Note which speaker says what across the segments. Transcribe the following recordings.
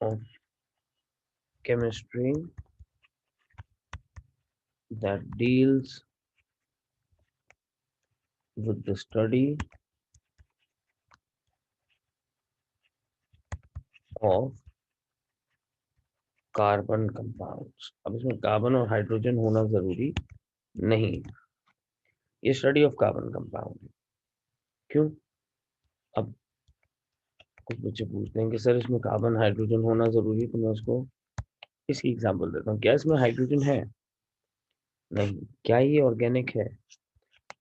Speaker 1: of chemistry that deals with the study of carbon compounds. अब इसमें carbon और hydrogen होना जरूरी नहीं, ये स्टडी ऑफ कार्बन कंपाउंड है। क्यों? अब कुछ बच्चे पूछते हैं कि सर इसमें कार्बन हाइड्रोजन होना जरूरी है, तो मैं उसको इसकी एग्जांपल देता हूँ। क्या इसमें हाइड्रोजन है? नहीं। क्या ये ऑर्गेनिक है?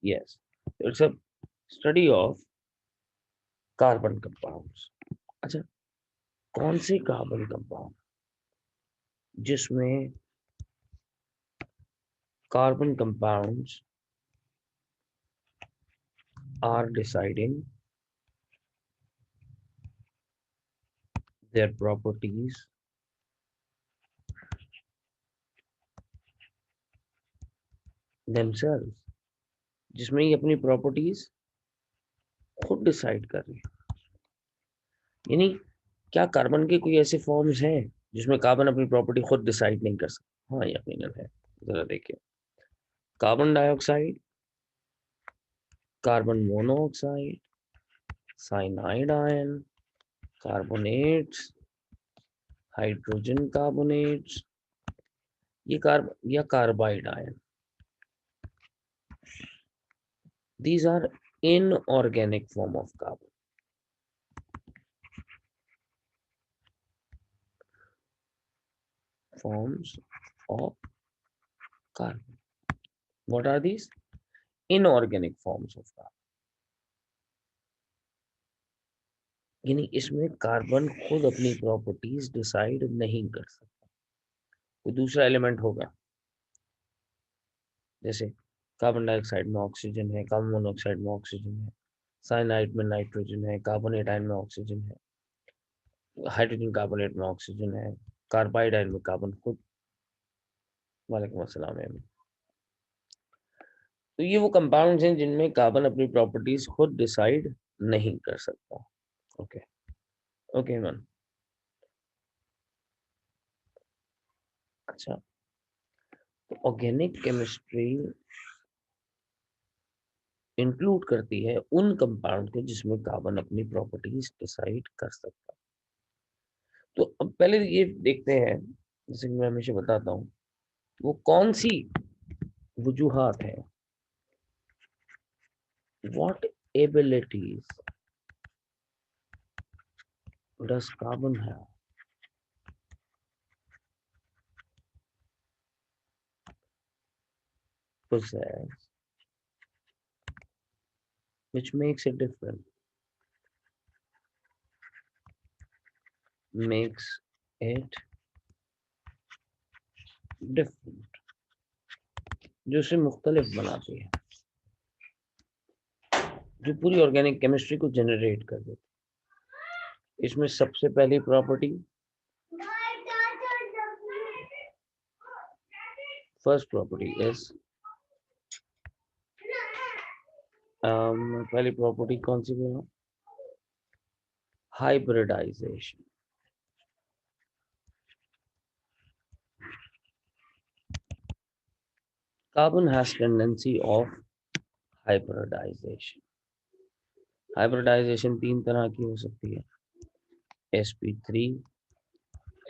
Speaker 1: Yes. It's a study of carbon compounds. अच्छा, कौन से कार्बन कंपाउंड जिसमें carbon compounds are deciding their properties themselves, जिसमें ये अपनी प्रॉपर्टीज खुद डिसाइड कर रही है। यानी क्या कार्बन के कोई ऐसे फॉर्म्स हैं जिसमें कार्बन अपनी प्रॉपर्टी खुद डिसाइड नहीं कर सकता? हाँ, यकीनन है। जरा देखिए, carbon dioxide, carbon monoxide, cyanide ion, carbonates, hydrogen carbonates, ये कार्ब या carbide ion, these are inorganic form of carbon. Forms of carbon. What are these? Inorganic forms of carbon. यानी इसमें कार्बन खुद अपनी प्रॉपर्टीज डिसाइड नहीं कर सकता, कोई दूसरा एलिमेंट होगा। जैसे कार्बन डाइऑक्साइड में ऑक्सीजन है, कार्बन मोनोऑक्साइड में ऑक्सीजन है, साइनाइड में नाइट्रोजन है, कार्बोनेट आयन में ऑक्सीजन है, हाइड्रोजन कार्बोनेट में ऑक्सीजन है, कार्बाइड आयन में कार्बन खुद। वालेकुम अस्सलाम मैम। तो ये वो कंपाउंड्स हैं जिनमें कार्बन अपनी प्रॉपर्टीज खुद डिसाइड नहीं कर सकता। Okay okay ma'am. अच्छा, तो ऑर्गेनिक केमिस्ट्री इंक्लूड करती है उन कंपाउंड को जिसमें कार्बन अपनी प्रॉपर्टीज डिसाइड कर सकता है। तो अब पहले ये देखते हैं, जैसे कि मैं हमेशा बताता हूँ, वो कौन सी वजूहात है, what abilities does carbon have possess which makes it different, makes it different, जो उसे मुख्तलिफ बनाती है, जो पूरी ऑर्गेनिक केमिस्ट्री को जनरेट कर देती है। इसमें सबसे पहली प्रॉपर्टी, फर्स्ट प्रॉपर्टी इज, पहली प्रॉपर्टी कौन सी है? Hybridization. Carbon has tendency of hybridization. Hybridization तीन तरह की हो सकती है, sp3,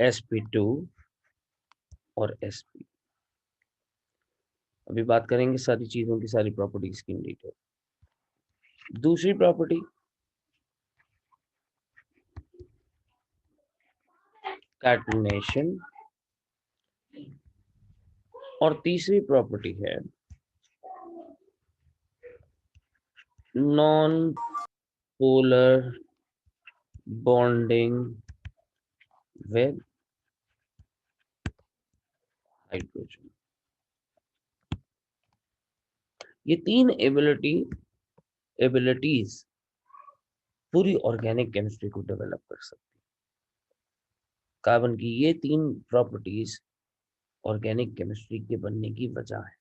Speaker 1: sp2 और sp। अभी बात करेंगे सारी चीजों की, सारी प्रॉपर्टीज की इन डिटेल। दूसरी प्रॉपर्टी कैटनेशन, और तीसरी प्रॉपर्टी है non polar bonding with hydrogen. ये तीन एबिलिटीज पूरी ऑर्गेनिक केमिस्ट्री को डेवलप कर सकती है। कार्बन की ये तीन प्रॉपर्टीज ऑर्गेनिक केमिस्ट्री के बनने की वजह है।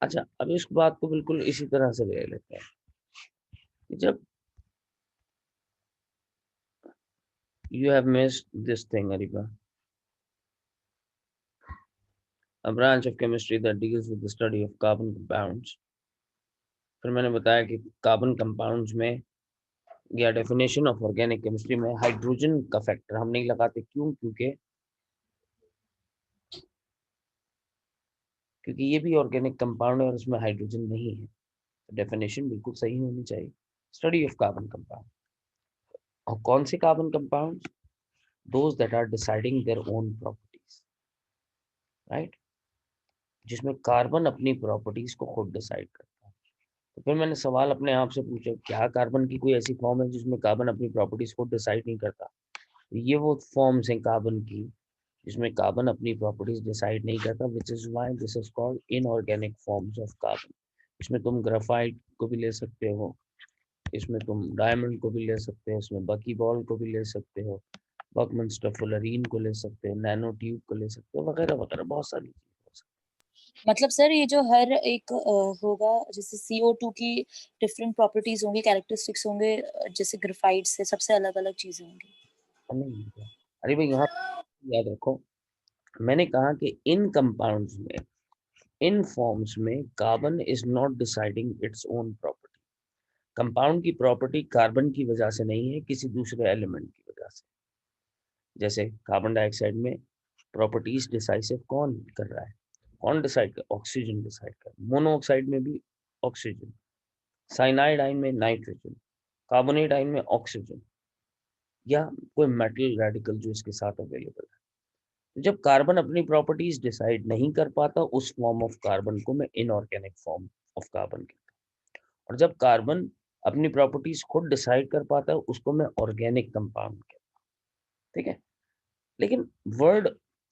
Speaker 1: अच्छा, अब इस बात को बिल्कुल इसी तरह से ले लेते हैं कि जब You have missed this thing, Ariba. A branch of chemistry that deals with the study of carbon compounds. फिर मैंने बताया कि कार्बन कंपाउंड्स में या डेफिनेशन ऑफ ऑर्गेनिक केमिस्ट्री में हाइड्रोजन का फैक्टर हम नहीं लगाते। क्यों? क्योंकि ये भी ऑर्गेनिक कंपाउंड है और इसमें हाइड्रोजन नहीं है। तो डेफिनेशन बिल्कुल सही होनी चाहिए। Study of carbon compound. और कौन से carbon compound? Those that are deciding their own properties, right, जिसमें कार्बन अपनी प्रॉपर्टीज को खुद डिसाइड करता है। तो फिर मैंने सवाल अपने आप से पूछा, क्या कार्बन की कोई ऐसी फॉर्म है जिसमें कार्बन अपनी प्रॉपर्टीज को डिसाइड नहीं करता? ये वो फॉर्म्स हैं कार्बन की जिसमें कार्बन अपनी प्रॉपर्टीज डिसाइड नहीं करता, which is why this is called inorganic forms of carbon. इसमें तुम ग्राफाइट को भी ले सकते हो, इसमें तुम डायमंड को भी ले सकते हो, इसमें बकी बॉल को भी ले सकते हो, बकमंस्टर फुलरीन को ले सकते हो, नैनो ट्यूब को ले सकते हो, वगैरह वगैरह बहुत सारी चीजें हो सकती
Speaker 2: मतलब सर ये जो हर एक होगा, जैसे CO2 की डिफरेंट प्रॉपर्टीज होंगी, कैरेक्टरिस्टिक्स होंगे, जैसे ग्रेफाइट से सबसे अलग-अलग चीजें होंगी।
Speaker 1: है। नहीं है। अरे भाई यहाँ याद रखो, मैंने कहा कि इन कंपाउंड्स में, इन फॉर्म्स में carbon is not deciding its own property. Compound की प्रॉपर्टी कार्बन की वजह से नहीं है, किसी दूसरे एलिमेंट की वजह से। जैसे कार्बन डाइऑक्साइड में प्रॉपर्टीज डिसाइसिव कौन कर रहा है? कौन डिसाइड कर? ऑक्सीजन डिसाइड कर। मोनोऑक्साइड में भी ऑक्सीजन, साइनाइड आयन में नाइट्रोजन, कार्बोनेट आयन में ऑक्सीजन, या कोई मेटल रेडिकल जो इसके साथ अवेलेबल है। तो जब कार्बन अपनी प्रॉपर्टीज डिसाइड नहीं कर पाता, उस फॉर्म ऑफ कार्बन को मैं इनऑर्गेनिक फॉर्म ऑफ कार्बन कहता हूँ। और जब कार्बन अपनी प्रॉपर्टीज खुद डिसाइड कर पाता है, उसको मैं ऑर्गेनिक कंपाउंड कहता हूँ। ठीक है। लेकिन वर्ड,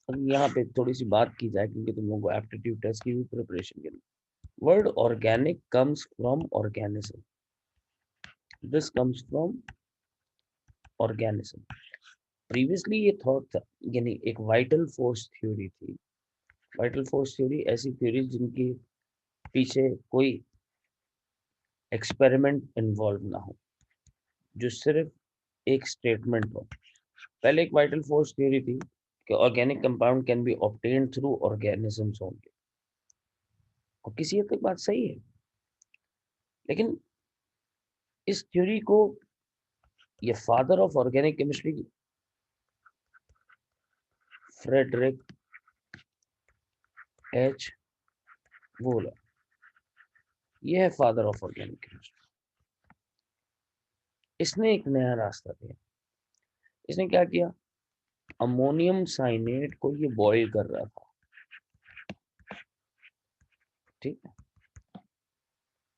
Speaker 1: यहाँ पे थोड़ी सी बात की जाए क्योंकि तुम लोगों को एप्टीट्यूड टेस्ट की भी प्रिपरेशन करनी। Word organic comes from organism. This comes from organism. Previously ये थॉट था, यानी एक वाइटल फोर्स थ्योरी थी। वाइटल फोर्स थ्योरी ऐसी थ्योरी जिनकी पीछे कोई एक्सपेरिमेंट इन्वॉल्व ना हो, जो सिर्फ एक स्टेटमेंट हो। पहले एक वाइटल फोर्स थ्योरी थी कि organic compound can be obtained through organisms only, और किसी हद तक बात सही है। लेकिन इस थ्योरी को ये father of organic chemistry Friedrich H Wohler, ये है फादर ऑफ ऑर्गेनिक केमिस्ट्री। इसने एक नया रास्ता दिया। इसने क्या किया? अमोनियम साइनेट को ये बॉयल कर रहा था, ठीक है।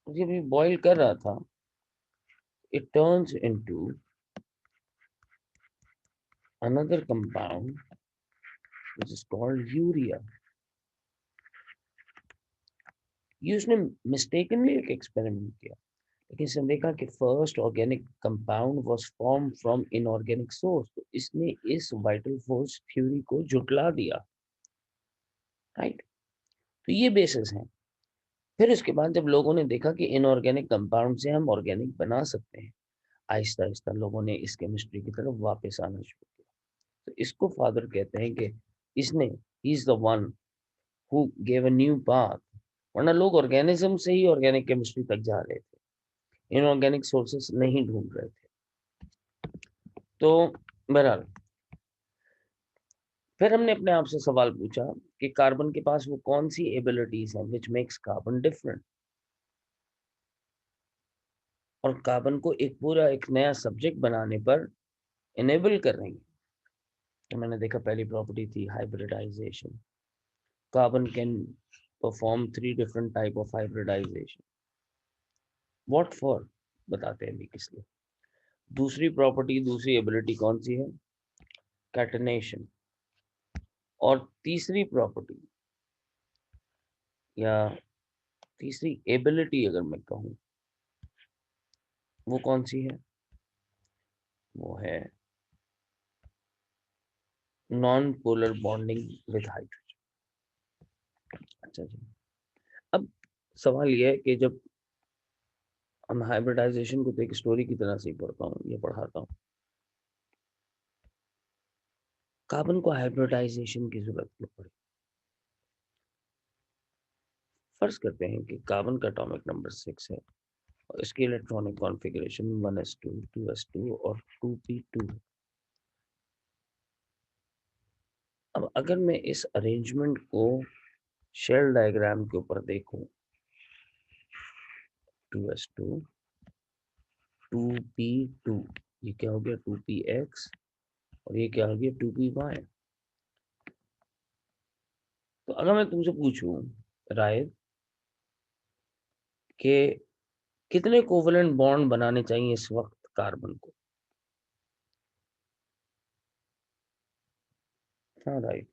Speaker 1: जब ये बॉयल कर रहा था, it turns into another compound which is called urea. ये उसने mistakenly एक experiment किया, लेकिन इसने देखा कि first organic compound was formed from inorganic source, तो इसने इस vital force theory को झुटला दिया, right? तो ये basis है। फिर उसके बाद जब लोगों ने देखा कि इनऑर्गेनिक कंपाउंड से हम ऑर्गेनिक बना सकते हैं, आहिस्ता आहिस्ता लोगों ने इस केमिस्ट्री की तरफ वापस आना शुरू किया। तो इसको फादर कहते हैं कि इसने, he is the one who gave a new path. वरना लोग ऑर्गेनिज्म से ही ऑर्गेनिक केमिस्ट्री तक जा रहे थे, इनऑर्गेनिक सोर्सेस नहीं ढूंढ रहे थे। तो बहरहाल फिर हमने अपने आप से सवाल पूछा कि कार्बन के पास वो कौन सी एबिलिटीज हैं विच मेक्स कार्बन डिफरेंट, और कार्बन को एक पूरा एक नया सब्जेक्ट बनाने पर इनेबल कर रही है। तो मैंने देखा पहली प्रॉपर्टी थी hybridization. Carbon can perform 3 different type of hybridization. What for? बताते हैं भी किस लिए। दूसरी प्रॉपर्टी, दूसरी एबिलिटी कौन सी है? कैटनेशन। और तीसरी प्रॉपर्टी या तीसरी एबिलिटी अगर मैं कहूँ, वो कौन सी है? वो है non polar bonding with hydrogen. अच्छा जी। अब सवाल यह है कि जब हम हाइब्रिडाइजेशन को तो एक स्टोरी की तरह से ही पढ़ता हूँ या पढ़ाता हूँ, कार्बन को हाइब्रिडाइजेशन की जरूरत क्यों पड़ी? फर्ज करते हैं कि कार्बन का एटॉमिक नंबर 6 है और इसकी इलेक्ट्रॉनिक कॉन्फ़िगरेशन 1s2, 2s2 और 2p2 है। अब अगर मैं इस अरेंजमेंट को शेल डायग्राम के ऊपर देखूं, 2s2, 2p2, ये क्या हो गया 2px और ये क्या हो गया 2py। तो अगर मैं तुमसे पूछूं राय कि कितने कोवलेंट बॉन्ड बनाने चाहिए इस वक्त कार्बन को? हाँ right,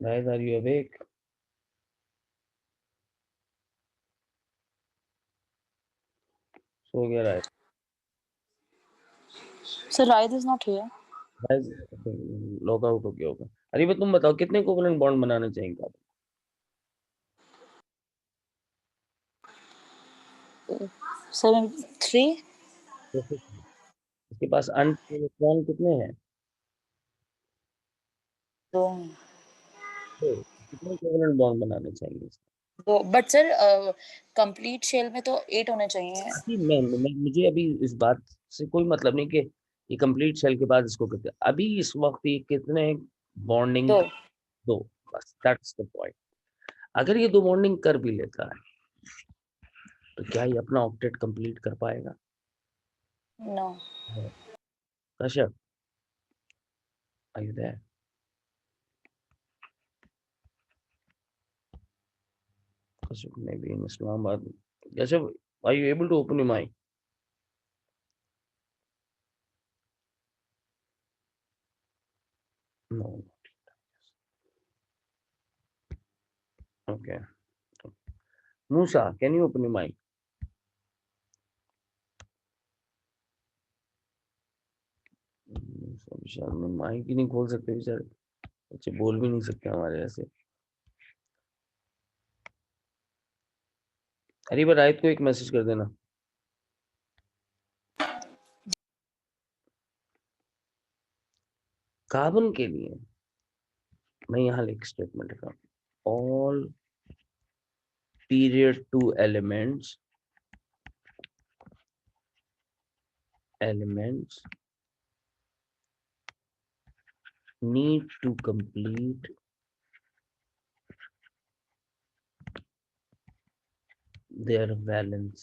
Speaker 1: right, are you awake? सो गया right?
Speaker 2: Sir, Raid is not here.
Speaker 1: Log out हो गया होगा। अरे भाई तुम बताओ कितने कोवलेंट बॉन्ड बनाने चाहिए कार्बन?
Speaker 2: 3.
Speaker 1: इसके पास इलेक्ट्रॉन कितने हैं?
Speaker 2: तो
Speaker 1: दो। कितने कोवलेंट बॉन्ड बनाने चाहिए इसके?
Speaker 2: बट सर कंप्लीट शेल में तो 8 होने चाहिए।
Speaker 1: अभी मुझे अभी इस बात से कोई मतलब नहीं कि ये कंप्लीट शेल के बाद इसको कितने, अभी इस वक्त ये कितने बॉन्डिंग?
Speaker 2: तो
Speaker 1: दो, बस दैट्स द पॉइंट। अगर ये दो बॉन्डिंग कर भी लेता है तो क्या ये अपना ऑक्टेट कंप्लीट कर पाएगा?
Speaker 2: No.
Speaker 1: Kashyap, are you there? Kashif maybe in Islamabad. Kashif, are you able to open your mic? No. Okay. Musa, can you open your mic? विशाल में माइक ही नहीं खोल सकते बेचारे, बच्चे बोल भी नहीं सकते हमारे ऐसे। अरे बार रात को एक मैसेज कर देना। कार्बन के लिए मैं यहाँ एक स्टेटमेंट रखा, all period two elements need to complete their valence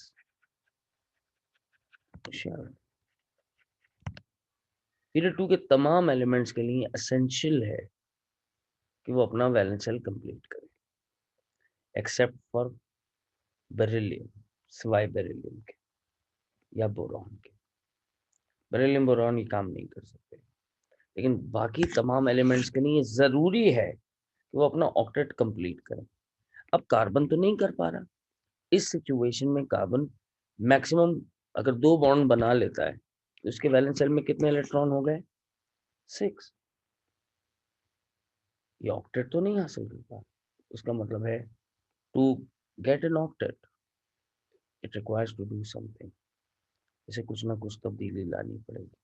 Speaker 1: shell। Period 2 के तमाम एलिमेंट्स के लिए एसेंशियल है कि वो अपना वैलेंस शेल कंप्लीट करें, एक्सेप्ट फॉर बेरिलियम, सिवाय बेरिलियम के या बोरॉन के। बेरिलियम बोरॉन ये काम नहीं कर सकते, लेकिन बाकी तमाम एलिमेंट्स के लिए जरूरी है कि वो अपना ऑक्टेट कंप्लीट करें। अब कार्बन तो नहीं कर पा रहा, इस सिचुएशन में कार्बन मैक्सिमम अगर दो बॉन्ड बना लेता है तो उसके वैलेंस शेल में कितने इलेक्ट्रॉन हो गए? 6। ये ऑक्टेट तो नहीं हासिल कर पा, उसका मतलब है to get an octet it requires to do something, इसे कुछ ना कुछ तब्दीली लानी पड़ेगी।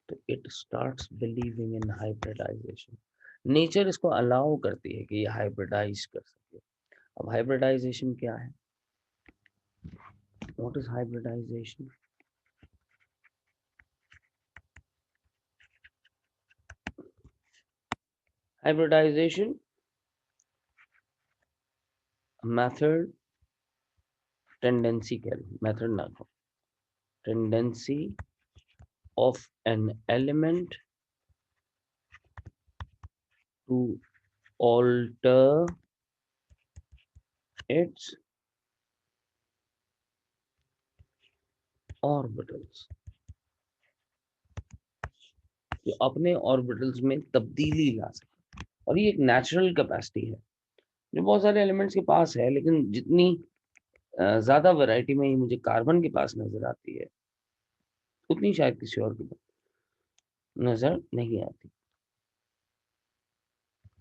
Speaker 1: तो it starts believing in hybridization. Nature इसको अलाउ करती है कि ये हाइब्रिडाइज कर सके। अब हाइब्रिडाइजेशन क्या है? What is hybridization? Hybridization method, tendency कह लो, मेथड ना कहो, tendency of an element to alter its orbitals, जो अपने ऑर्बिटल्स में तब्दीली ला सके। और ये एक नेचुरल कैपेसिटी है जो बहुत सारे एलिमेंट्स के पास है, लेकिन जितनी ज्यादा वैरायटी में ही मुझे कार्बन के पास नजर आती है उतनी शायद किसी और के पास नजर नहीं आती।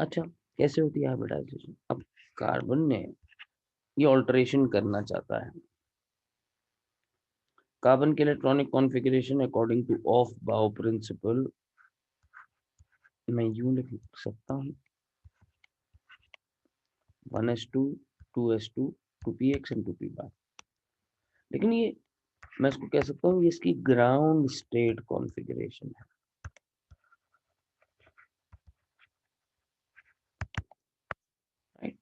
Speaker 1: अच्छा, कैसे होती है हाइब्रिडाइजेशन? अब कार्बन ने ये ऑल्टरेशन करना चाहता है, कार्बन के electronic configuration according two of बाउ प्रिंसिपल, मैं यूं लिख सकता हूँ 1s2 2s2 2px and 2p बार, लेकिन ये मैं इसको कह सकता हूँ ये इसकी ग्राउंड स्टेट कॉन्फ़िगरेशन है। राइट,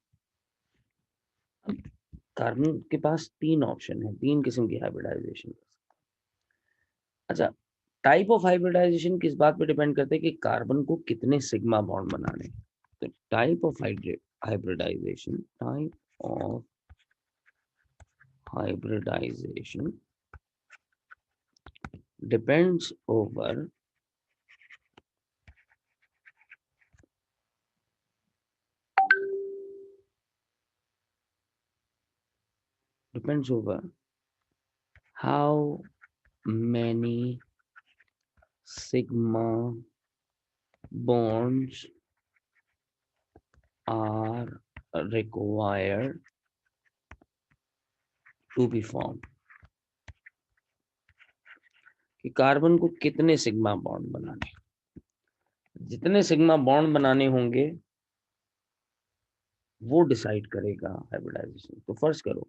Speaker 1: कार्बन के पास 3 ऑप्शन है, 3 किस्म की हाइब्रिडाइजेशन। अच्छा, टाइप ऑफ हाइब्रिडाइजेशन किस बात पे डिपेंड करते हैं कि कार्बन को कितने सिग्मा बॉन्ड बनाने। तो type of hybridization depends over how many sigma bonds are required to be formed, कि कार्बन को कितने सिग्मा बॉन्ड बनाने, जितने सिग्मा बॉन्ड बनाने होंगे वो डिसाइड करेगा हाइब्रिडाइजेशन। तो फर्स्ट करो,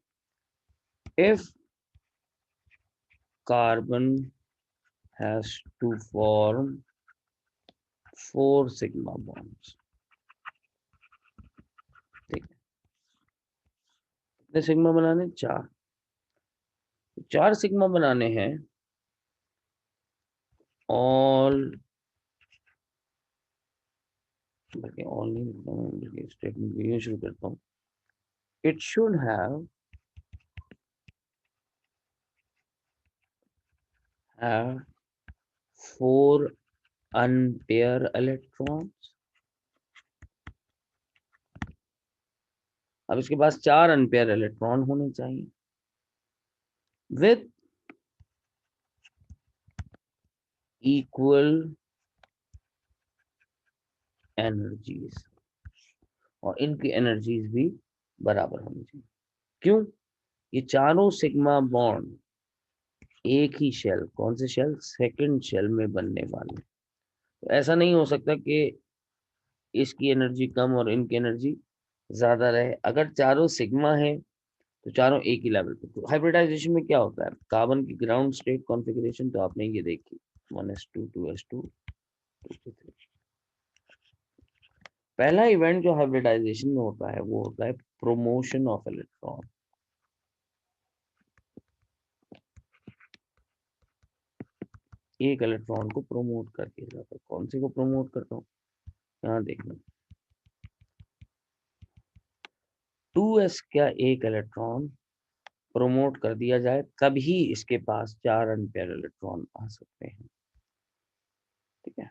Speaker 1: if carbon has to form 4 sigma bonds, ठीक है, कितने सिग्मा बनाने? 4। 4 सिग्मा बनाने हैं, ऑल बल्कि ऑल नहीं लिखता हूँ, बल्कि स्टेटमेंट यूं शुरू करता हूँ, it should have 4 unpair electrons. अब इसके पास 4 अनपेयर इलेक्ट्रॉन होने चाहिए विथ इक्वल एनर्जीज, और इनकी एनर्जीज भी बराबर होनी चाहिए। क्यों? ये चारों सिग्मा बॉन्ड एक ही शेल, कौन से शेल? सेकंड शेल में बनने वाले। तो ऐसा नहीं हो सकता कि इसकी एनर्जी कम और इनकी एनर्जी ज्यादा रहे। अगर चारों सिग्मा है तो चारों एक ही लेवल पे। तो हाइब्रिडाइजेशन में क्या होता है? कार्बन की ग्राउंड स्टेट कॉन्फ़िगरेशन तो आपने ये देखी, 1s2 2s2 2p3। पहला इवेंट जो हाइब्रिडाइजेशन में होता है वो होता है प्रोमोशन ऑफ इलेक्ट्रॉन। एक इलेक्ट्रॉन को प्रमोट कर दिया जाता है। कौन से को प्रमोट करता हूँ? यहाँ देखना, 2s का एक इलेक्ट्रॉन प्रमोट कर दिया जाए तभी इसके पास 4 अनपेयर इलेक्ट्रॉन आ सकते हैं। ठीक है,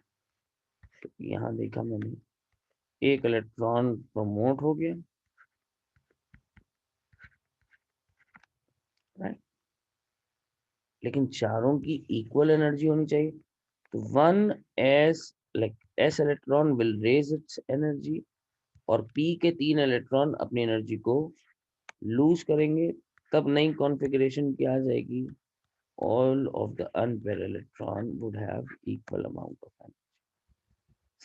Speaker 1: तो यहाँ देखा मैंने, एक इलेक्ट्रॉन प्रमोट हो गया, राइट, लेकिन चारों की इक्वल एनर्जी होनी चाहिए। तो 1s like s electron will raise its energy और p के 3 इलेक्ट्रॉन अपनी एनर्जी को लूज करेंगे, तब नई कॉन्फ़िगरेशन क्या आ जाएगी? All of the unpaired electron would have equal amount of energy.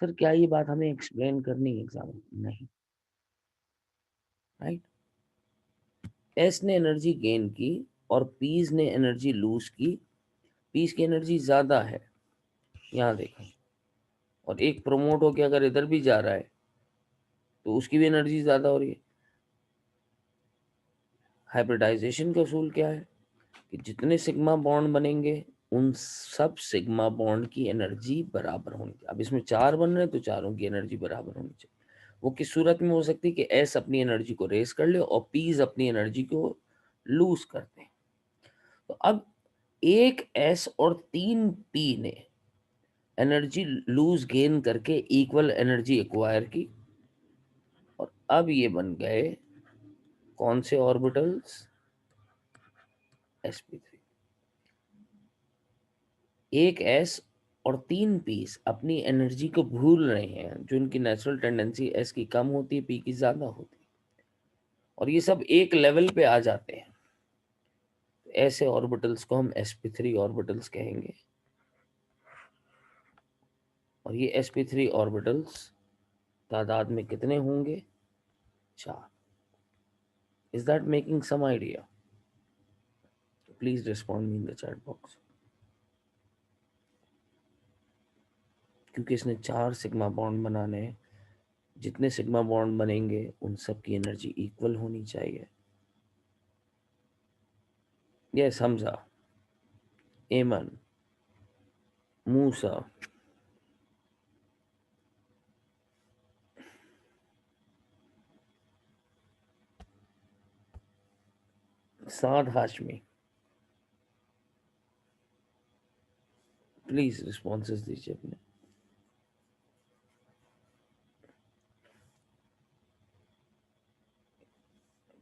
Speaker 1: Sir क्या ये बात हमें एक्सप्लेन करनी है एग्जाम में? नहीं, राइट। एस ने एनर्जी गेन की और पीज ने एनर्जी लूज की। पीज की एनर्जी ज्यादा है, यहाँ देखो, और एक प्रमोट होके अगर इधर भी जा रहा है तो उसकी भी एनर्जी ज्यादा हो रही है। हाइब्रिडाइजेशन का असूल क्या है कि जितने सिग्मा बॉन्ड बनेंगे उन सब सिग्मा बॉन्ड की एनर्जी बराबर होनी चाहिए। अब इसमें 4 बन रहे हैं तो चारों की एनर्जी बराबर होनी चाहिए। वो किस सूरत में हो सकती है कि एस अपनी एनर्जी को रेस कर ले और पीज अपनी एनर्जी को लूज करते हैं। तो अब एक एस और 3 पी ने एनर्जी लूज गेन करके इक्वल एनर्जी एक्वायर की, और अब ये बन गए कौन से ऑर्बिटल्स? sp3। एक एस और 3 पीस अपनी एनर्जी को भूल रहे हैं, जो उनकी नेचुरल टेंडेंसी एस की कम होती है, पी की ज्यादा होती है, और ये सब एक लेवल पे आ जाते हैं। ऐसे ऑर्बिटल्स को हम sp3 ऑर्बिटल्स कहेंगे। और ये sp3 ऑर्बिटल्स तादाद में कितने होंगे? 4। Is that making some idea? Please respond me in the chat box. क्योंकि इसने 4 सिग्मा बॉन्ड बनाने हैं, जितने सिग्मा बॉन्ड बनेंगे उन सब की एनर्जी इक्वल होनी चाहिए। यस हमजा, एमन, मूसा, साद हाशमी, प्लीज रिस्पॉन्सेस दीजिए अपने।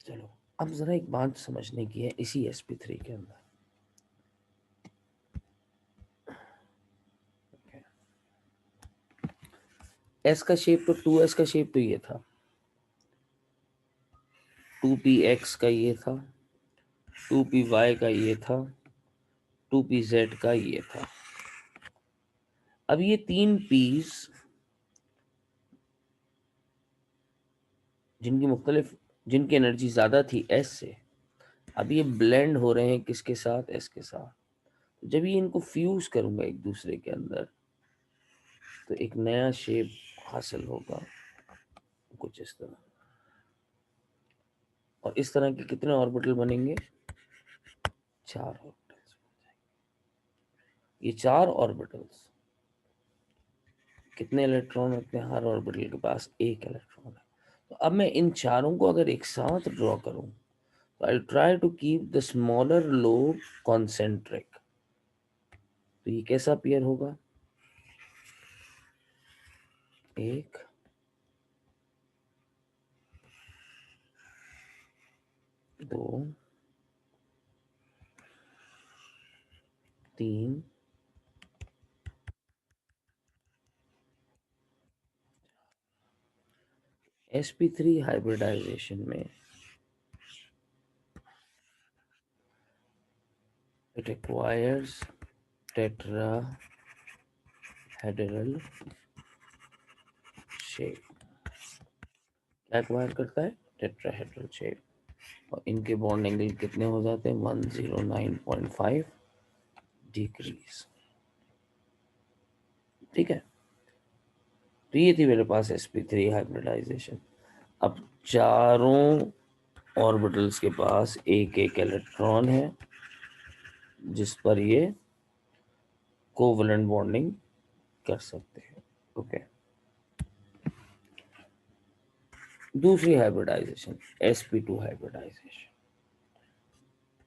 Speaker 1: चलो अब जरा एक बात समझने की है इसी sp3 के अंदर। S का शेप तो 2s का शेप तो ये था, 2px का ये था, 2py का ये था, 2pz का ये था। अब ये 3 p's जिनकी एनर्जी ज्यादा थी s से, अब ये ब्लेंड हो रहे हैं किसके साथ? s के साथ। जब ये इनको फ्यूज करूंगा एक दूसरे के अंदर तो एक नया शेप हासिल होगा कुछ इस तरह। और इस तरह के कितने ऑर्बिटल बनेंगे? 4 ऑर्बिटल्स। ये 4 ऑर्बिटल्स कितने इलेक्ट्रॉन रखते हैं? हर ऑर्बिटल के पास 1 इलेक्ट्रॉन है। तो अब मैं इन चारों को अगर एक साथ ड्रॉ करूं तो I try to keep the smaller lobe concentric. तो ये कैसा अपीयर होगा? 1, 2, 3, sp3 हाइब्रिडाइजेशन में it acquires tetrahedral shape। क्या एक्वायर करता है? Tetrahedral shape. और इनके बॉन्ड एंगल कितने हो जाते हैं? 109.5 डिग्रीज। ठीक है, तो ये थी मेरे पास sp3 हाइब्रिडाइजेशन। अब चारों ऑर्बिटल्स के पास एक एक इलेक्ट्रॉन है जिस पर ये कोवलेंट बॉन्डिंग कर सकते हैं। ओके, दूसरी hybridization sp2 hybridization.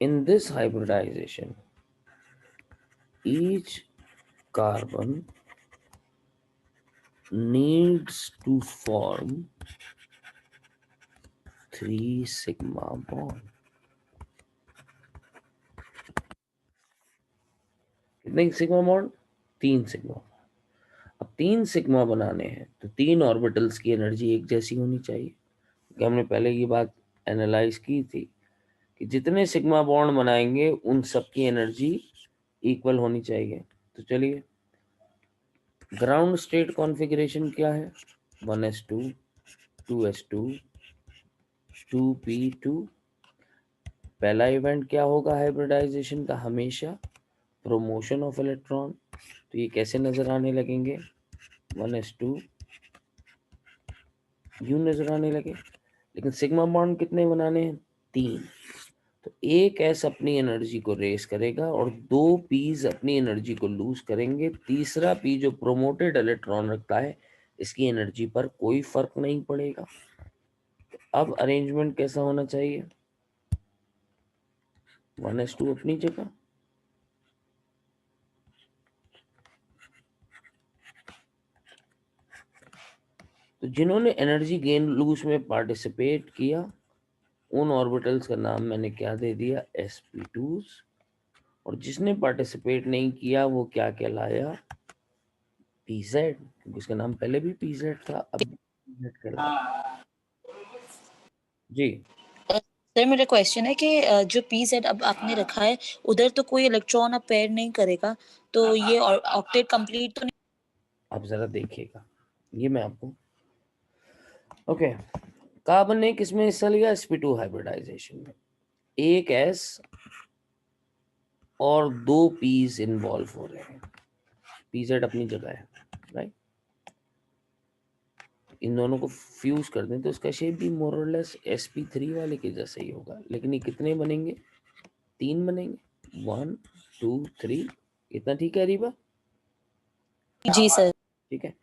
Speaker 1: In this hybridization each carbon needs to form 3 sigma bond। कितने सिग्मा बॉन्ड? 3 सिग्मा। अब 3 सिग्मा बनाने हैं तो 3 ऑर्बिटल्स की एनर्जी एक जैसी होनी चाहिए, कि हमने पहले ये बात एनालाइज की थी कि जितने सिग्मा बॉन्ड बनाएंगे उन सब की एनर्जी इक्वल होनी चाहिए। तो चलिए, ग्राउंड स्टेट कॉन्फ़िगरेशन क्या है? 1s2, 2s2, 2p2। पहला इवेंट क्या होगा हाइब्रिडाइजेशन का? हमेशा प्रोमोशन ऑफ इलेक्ट्रॉन। तो ये कैसे नजर आने लगेंगे? 1s2 यूं नजर आने लगे। लेकिन सिग्मा बॉन्ड कितने बनाने हैं? 3। तो एक एस अपनी एनर्जी को रेस करेगा और 2 पीज अपनी एनर्जी को लूज करेंगे। तीसरा पी जो प्रोमोटेड इलेक्ट्रॉन रखता है, इसकी एनर्जी पर कोई फर्क नहीं पड़ेगा। अब अरेंजमेंट कैसा होना चाहिए? 1s2 अपनी जगह, तो जिन्होंने एनर्जी गेन लूज में पार्टिसिपेट किया उन ऑर्बिटल्स का नाम मैंने क्या दे दिया? sp2। और जिसने पार्टिसिपेट नहीं किया वो क्या कहलाया? pz, क्योंकि उसका नाम पहले भी pz था, अब pz कहलाया। जी
Speaker 2: सर मेरा क्वेश्चन है कि जो पी जेड अब आपने रखा है उधर तो कोई इलेक्ट्रॉन अब पेयर नहीं करेगा, तो ये ऑक्टेट कंप्लीट तो नहीं।
Speaker 1: आप जरा देखिएगा, ये मैं आपको ओके कार्बन ने किसमें हिस्सा लिया? sp2 हाइब्रिडाइजेशन में। एक s और दो p's इन्वॉल्व हो रहे हैं, pz अपनी जगह है, राइट। इन दोनों को फ्यूज कर दें तो इसका शेप भी मोर और लेस sp3 वाले के जैसा ही होगा, लेकिन ये कितने बनेंगे? 3 बनेंगे, 1 2 3। इतना ठीक है रीबा?
Speaker 2: जी सर।
Speaker 1: ठीक है,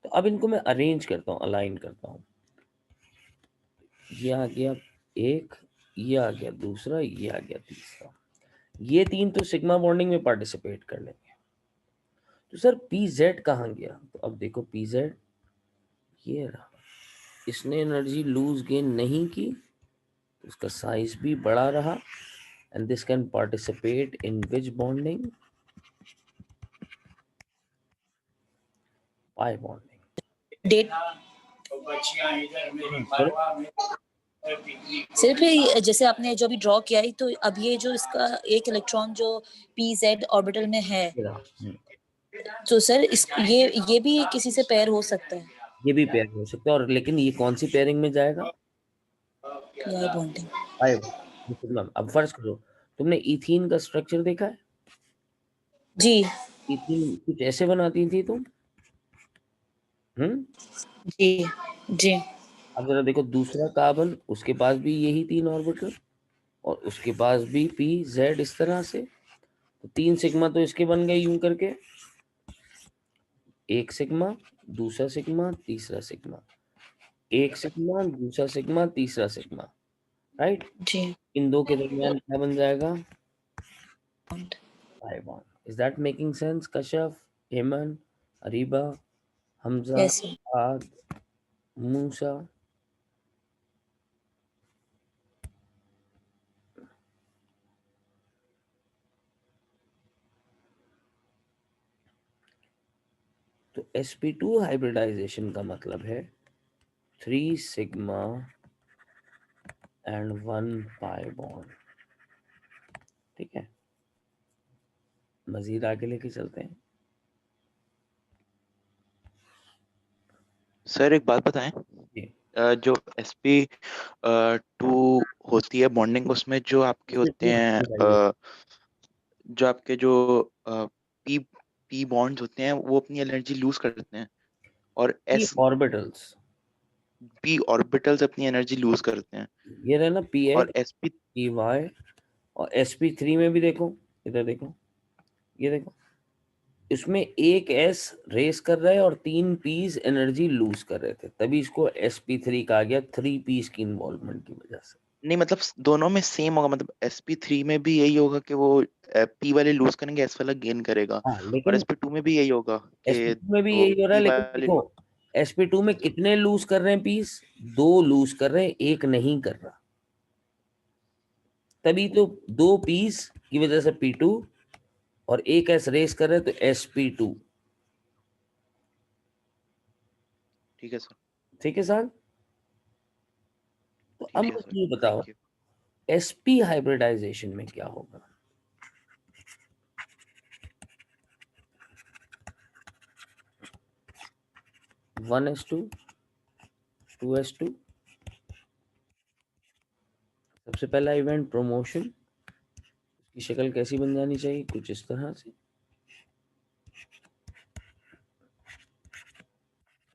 Speaker 1: तो अब इनको मैं अरेंज करता हूँ, अलाइन करता हूँ। ये आ गया एक, ये आ गया दूसरा, ये आ गया तीसरा। ये तीन तो सिग्मा बॉन्डिंग में पार्टिसिपेट कर लेंगे। तो सर पी जेड कहाँ गया? तो अब देखो पी जेड ये रहा, इसने एनर्जी लूज गेन नहीं की, तो इसका साइज भी बड़ा रहा। And this can participate in which bonding? Pi bonding.
Speaker 2: डेट सिर्फ जैसे आपने जो भी ड्रॉ किया है, तो अब ये जो इसका एक इलेक्ट्रॉन जो पी जेड ऑर्बिटल में है, तो सर इस ये भी किसी से पेयर हो सकता है?
Speaker 1: ये भी पेयर हो सकता है, और लेकिन ये कौन सी पेयरिंग में जाएगा?
Speaker 2: P bonding.
Speaker 1: पाई। अब फर्ज करो तुमने इथीन का स्ट्रक्चर देखा है?
Speaker 2: जी
Speaker 1: इथीन कुछ ऐसे बनाती थी तुम।
Speaker 2: जी जी।
Speaker 1: अब जरा देखो दूसरा कार्बन, उसके पास भी यही 3 ऑर्बिटल, और उसके पास भी पी जेड इस तरह से। तो 3 सिग्मा तो इसके बन गए यूं करके, एक सिग्मा, दूसरा सिग्मा, तीसरा सिग्मा, एक सिग्मा, दूसरा सिग्मा, तीसरा सिग्मा, राइट।
Speaker 2: जी।
Speaker 1: इन दो के दरमियान क्या बन जाएगा? Pi bond. Is that making sense Kashyap, Heman, Areeba, Hamza,
Speaker 2: yes sir.
Speaker 1: आद, मूसा? तो sp2 हाइब्रिडाइजेशन का मतलब है 3 सिग्मा एंड 1 पाई बॉन्ड। ठीक है, मजीद आगे लेके चलते हैं।
Speaker 3: सर एक बात बताएं, जो sp2 होती है बॉन्डिंग, उसमें जो आपके होते हैं जो आपके जो पी पी बॉन्ड्स होते हैं वो अपनी एनर्जी लूज करते हैं, और
Speaker 1: ऑर्बिटल्स,
Speaker 3: पी ऑर्बिटल्स अपनी एनर्जी लूज करते हैं।
Speaker 1: ये रहे ना पी
Speaker 3: और
Speaker 1: एक्स, पी वाई, और sp3 में भी देखो, इधर देखो, ये देखो, इसमें एक s रेस कर रहा है और 3 पीस एनर्जी लूज कर रहे थे, तभी इसको sp3 कहा गया, 3 पीस की इन्वॉल्वमेंट की वजह से।
Speaker 3: नहीं, मतलब दोनों में सेम होगा, मतलब sp3 में भी यही होगा कि वो p वाले लूज करेंगे, s वाला गेन करेगा।
Speaker 1: हाँ,
Speaker 3: और
Speaker 1: लेकिन
Speaker 3: sp2 में भी यही होगा कि
Speaker 1: sp2 में भी
Speaker 3: वो
Speaker 1: यही हो रहा है,
Speaker 3: p
Speaker 1: लेकिन
Speaker 3: वाले।
Speaker 1: देखो sp2 में कितने लूज कर रहे हैं पीस? 2 लूज कर रहे हैं, एक नहीं कर रहा, तभी तो 2 पीस की वजह से p2, और एक s रेस कर रहे हैं तो sp2।
Speaker 3: ठीक है सर।
Speaker 1: ठीक है सर, तो अब
Speaker 3: ठीक है
Speaker 1: मुझे
Speaker 3: सर,
Speaker 1: ये बताओ
Speaker 3: थैंक यू।
Speaker 1: sp हाइब्रिडाइजेशन में क्या होगा? One s two, two s two. सबसे पहला इवेंट प्रमोशन, की शक्ल कैसी बन जानी चाहिए? कुछ इस तरह से।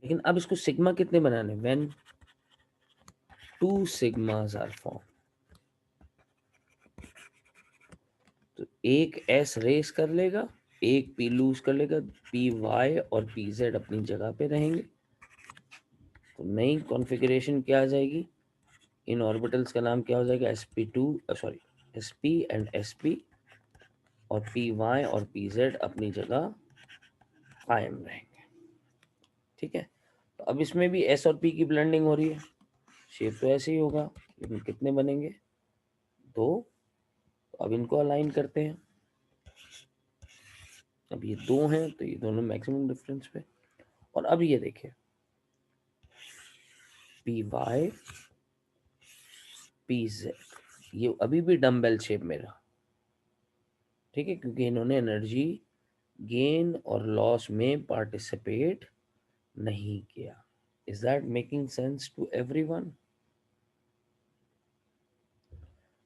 Speaker 1: लेकिन अब इसको सिग्मा कितने बनाने? व्हेन 2 सिग्मास आर फॉर्म, तो एक एस रेस कर लेगा, एक पी लूज कर लेगा, पी वाई और पी जेड अपनी जगह पे रहेंगे। तो नई कॉन्फ़िगरेशन क्या आ जाएगी? इन ऑर्बिटल्स का नाम क्या हो जाएगा? sp2, sorry sp and sp, और पी वाई और पी जेड अपनी जगह कायम रहेंगे। ठीक है, तो अब इसमें भी s और p की ब्लेंडिंग हो रही है, शेप तो ऐसे ही होगा, लेकिन कितने बनेंगे? 2। तो अब इनको अलाइन करते हैं। अब ये 2 हैं तो ये दोनों मैक्सिमम डिफरेंस पे। और अब ये देखिए पी वाई पी जेड, ये अभी भी डम्बेल शेप में रहा, ठीक है, क्योंकि इन्होंने एनर्जी गेन और लॉस में पार्टिसिपेट नहीं किया। Is that making sense to everyone?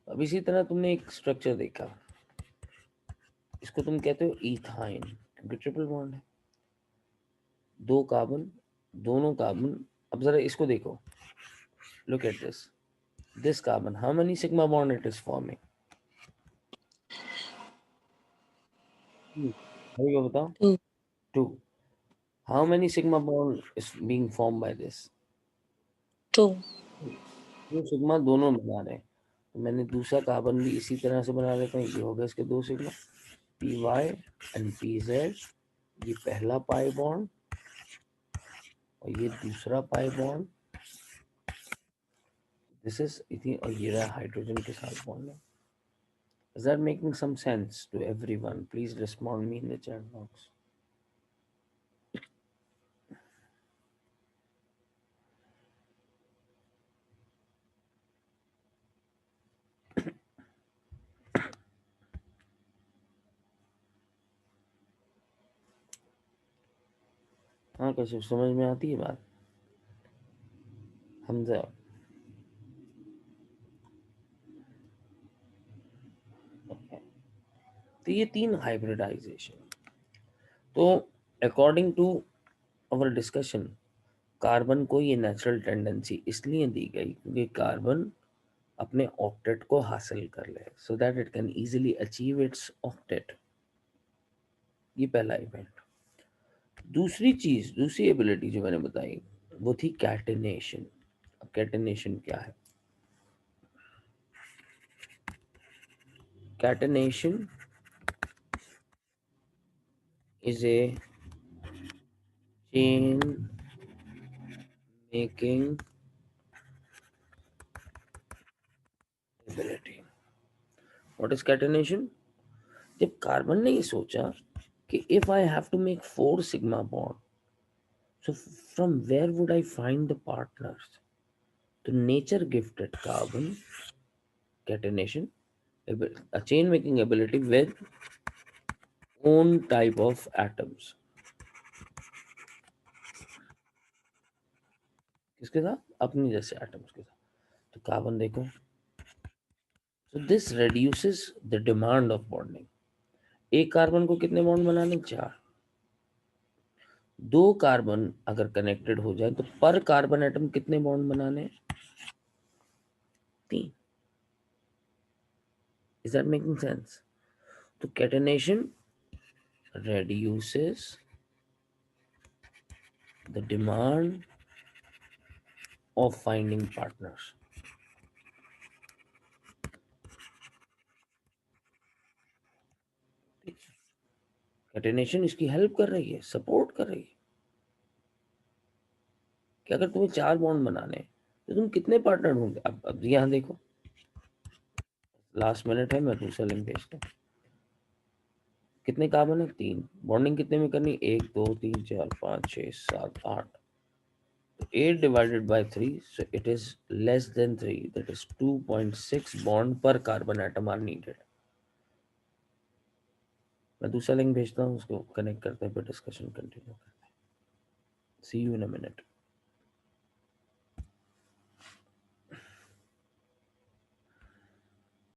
Speaker 1: अब इसी तरह तुमने एक स्ट्रक्चर देखा, इसको तुम कहते हो इथाइन, क्योंकि ट्रिपल बॉन्ड है, 2 कार्बन, दोनों कार्बन। अब जरा इसको देखो, look at this carbon, how many sigma bond it is forming? अभी को बताओ।
Speaker 2: 2.
Speaker 1: 2. How many sigma bond is being form by this?
Speaker 2: 2.
Speaker 1: 2 sigma दोनों बना रहे हैं, तो मैंने दूसरा कार्बन भी इसी तरह से बना लेता हूँ। ये हो गया इसके 2 sigma, p y and p z, ये पहला पाई बॉन्ड और ये दूसरा pi bond, this is ethene, और ये रहा हाइड्रोजन के साथ बॉन्ड है। Is that making some sense to everyone? Please respond me in the chat box. हाँ, कैसे समझ में आती है बात? हमजा, तो ये 3 हाइब्रिडाइजेशन। तो according to our discussion, carbon को ये नेचुरल टेंडेंसी इसलिए दी गई क्योंकि कार्बन अपने ऑक्टेट को हासिल कर ले, so that it can easily achieve it's octet. ये पहला इवेंट। दूसरी चीज, दूसरी एबिलिटी जो मैंने बताई वो थी कैटेनेशन। अब कैटेनेशन क्या है? Catenation is a chain making ability. What is catenation? जब कार्बन ने ये सोचा कि if I have to make 4 sigma bond, so from where would I find the partners? तो nature gifted carbon catenation, a chain making ability with own type of atoms. किसके साथ? अपने जैसे एटम्स के साथ। तो कार्बन देखो, so this reduces the demand of bonding. एक कार्बन को कितने बॉन्ड बनाने? 4। 2 कार्बन अगर कनेक्टेड हो जाए तो पर कार्बन एटम कितने बॉन्ड बनाने? 3। Is that making sense? तो catenation reduces the demand of finding partners. Catenation इसकी हेल्प कर रही है, सपोर्ट कर रही है कि अगर तुम्हें 4 बॉन्ड बनाने हैं तो तुम कितने पार्टनर ढूंढे। अब यहां देखो, लास्ट मिनट है, मैं दूसरा लिंक भेजता हूँ। कितने कार्बन है? 3। बॉन्डिंग कितने में करनी? 1 2 3 4 5 6 7 8। 8 divided by 3, so it is less than 3, that is 2.6 bond per carbon atom are needed. मैं दूसरा लिंक भेजता हूँ, उसको कनेक्ट करते हैं, फिर डिस्कशन कंटिन्यू करते हैं। See you in a minute.